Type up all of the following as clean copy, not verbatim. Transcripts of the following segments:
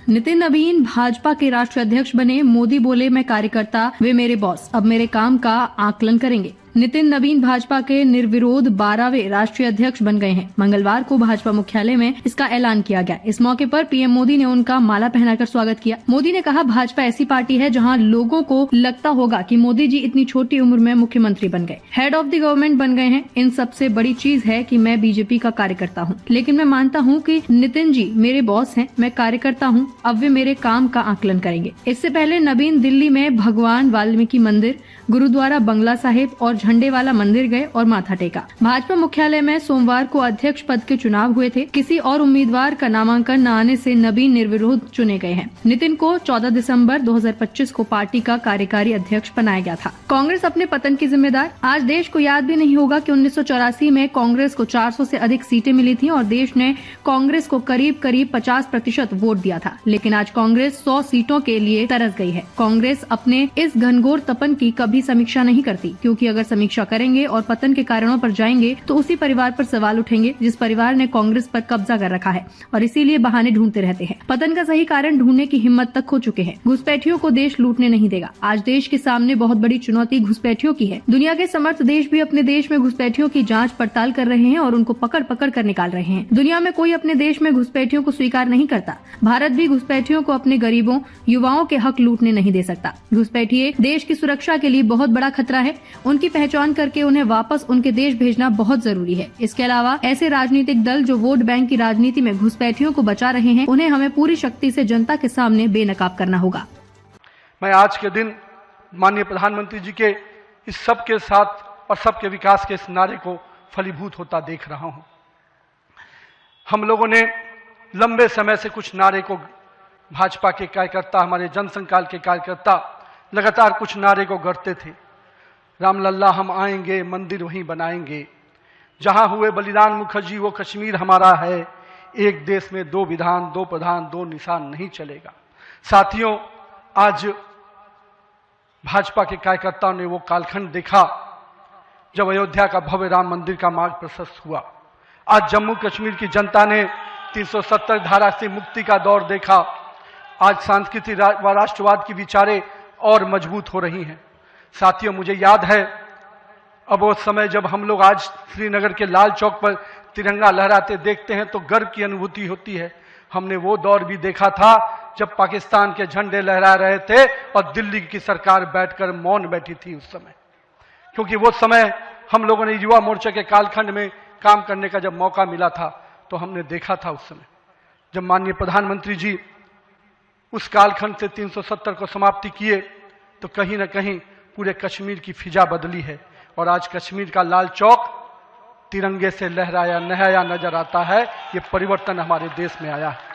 नितिन नवीन भाजपा के राष्ट्रीय अध्यक्ष बने। मोदी बोले मैं कार्यकर्ता, वे मेरे बॉस, अब मेरे काम का आकलन करेंगे। नितिन नवीन भाजपा के निर्विरोध 12वें राष्ट्रीय अध्यक्ष बन गए हैं। मंगलवार को भाजपा मुख्यालय में इसका ऐलान किया गया। इस मौके पर पीएम मोदी ने उनका माला पहनाकर स्वागत किया। मोदी ने कहा, भाजपा ऐसी पार्टी है जहां लोगों को लगता होगा कि मोदी जी इतनी छोटी उम्र में मुख्यमंत्री बन गए, हेड ऑफ द गवर्नमेंट बन गए हैं। इन सबसे बड़ी चीज है कि मैं बीजेपी का कार्यकर्ता हूँ, लेकिन मैं मानता हूँ कि नितिन जी मेरे बॉस हैं, मैं कार्यकर्ता हूँ, अब वे मेरे काम का आकलन करेंगे। इससे पहले नवीन दिल्ली में भगवान वाल्मीकि मंदिर, गुरुद्वारा बंगला साहिब और झंडे वाला मंदिर गए और माथा टेका। भाजपा मुख्यालय में सोमवार को अध्यक्ष पद के चुनाव हुए थे। किसी और उम्मीदवार का नामांकन न आने से नवीन निर्विरोध चुने गए हैं। नितिन को 14 दिसंबर 2025 को पार्टी का कार्यकारी अध्यक्ष बनाया गया था। कांग्रेस अपने पतन की जिम्मेदार। आज देश को याद भी नहीं होगा कि 1984 में कांग्रेस को 400 से अधिक सीटें मिली थी और देश ने कांग्रेस को करीब 50% वोट दिया था। लेकिन आज कांग्रेस 100 सीटों के लिए तरस गई है। कांग्रेस अपने इस घनघोर तपन की कभी समीक्षा नहीं करती, क्योंकि अगर समीक्षा करेंगे और पतन के कारणों पर जाएंगे तो उसी परिवार पर सवाल उठेंगे जिस परिवार ने कांग्रेस पर कब्जा कर रखा है और इसीलिए बहाने ढूंढते रहते हैं। पतन का सही कारण ढूंढने की हिम्मत तक खो चुके हैं। घुसपैठियों को देश लूटने नहीं देगा। आज देश के सामने बहुत बड़ी चुनौती घुसपैठियों की है। दुनिया के समर्थ देश भी अपने देश में घुसपैठियों की जांच पड़ताल कर रहे हैं और उनको पकड़ पकड़ कर निकाल रहे हैं। दुनिया में कोई अपने देश में घुसपैठियों को स्वीकार नहीं करता। भारत भी घुसपैठियों को अपने गरीबों, युवाओं के हक लूटने नहीं दे सकता। घुसपैठिए देश की सुरक्षा के लिए बहुत बड़ा खतरा है। उनकी पहचान करके उन्हें वापस उनके देश भेजना बहुत जरूरी है। इसके अलावा ऐसे राजनीतिक दल जो वोट बैंक की राजनीति में घुसपैठियों को बचा रहे हैं, उन्हें हमें पूरी शक्ति से जनता के सामने बेनकाब करना होगा। मैं आज के दिन माननीय प्रधानमंत्री जी के इस सबके साथ और सबके विकास के इस नारे को फलीभूत होता देख रहा हूं। हम लोगों ने लंबे समय से कुछ नारे को, भाजपा के कार्यकर्ता, हमारे जनसंकाल के कार्यकर्ता लगातार कुछ नारे को गढ़ते थे। रामलल्ला हम आएंगे, मंदिर वहीं बनाएंगे, जहां हुए बलिदान मुखर्जी वो कश्मीर हमारा है, एक देश में 2 विधान, 2 प्रधान, 2 निशान नहीं चलेगा। साथियों, आज भाजपा के कार्यकर्ताओं ने वो कालखंड देखा जब अयोध्या का भव्य राम मंदिर का मार्ग प्रशस्त हुआ। आज जम्मू कश्मीर की जनता ने 370 धारा से मुक्ति का दौर देखा। आज सांस्कृतिक व राष्ट्रवाद की विचारें और मजबूत हो रही हैं। साथियों, मुझे याद है अब वो समय जब हम लोग आज श्रीनगर के लाल चौक पर तिरंगा लहराते देखते हैं तो गर्व की अनुभूति होती है। हमने वो दौर भी देखा था जब पाकिस्तान के झंडे लहरा रहे थे और दिल्ली की सरकार बैठकर मौन बैठी थी उस समय, क्योंकि वो समय हम लोगों ने युवा मोर्चा के कालखंड में काम करने का जब मौका मिला था तो हमने देखा था उस समय जब माननीय प्रधानमंत्री जी उस कालखंड से 370 को समाप्ति किए तो कहीं न कहीं पूरे कश्मीर की फिजा बदली है और आज कश्मीर का लाल चौक तिरंगे से लहराया नहाया नजर आता है। ये परिवर्तन हमारे देश में आया है।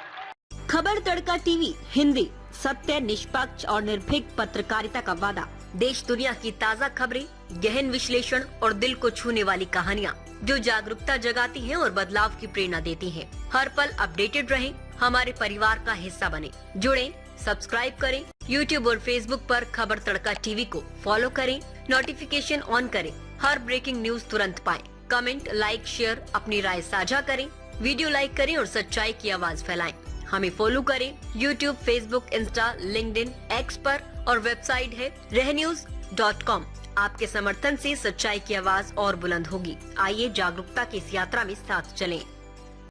खबर तड़का टीवी हिंदी, सत्य, निष्पक्ष और निर्भीक पत्रकारिता का वादा। देश दुनिया की ताज़ा खबरें, गहन विश्लेषण और दिल को छूने वाली कहानियाँ जो जागरूकता जगाती हैं और बदलाव की प्रेरणा देती हैं। हर पल अपडेटेड रहें, हमारे परिवार का हिस्सा बने। जुड़ें, सब्सक्राइब करें। YouTube और Facebook पर खबर तड़का टीवी को फॉलो करें, नोटिफिकेशन ऑन करें, हर ब्रेकिंग न्यूज तुरंत पाएं। कमेंट, लाइक, शेयर, अपनी राय साझा करें, वीडियो लाइक करें और सच्चाई की आवाज फैलाएं। हमें फॉलो करें YouTube, Facebook, Insta, LinkedIn, x पर और वेबसाइट है रहnews.com। आपके समर्थन से सच्चाई की आवाज और बुलंद होगी। आइए जागरूकता की इस यात्रा में साथ चलें।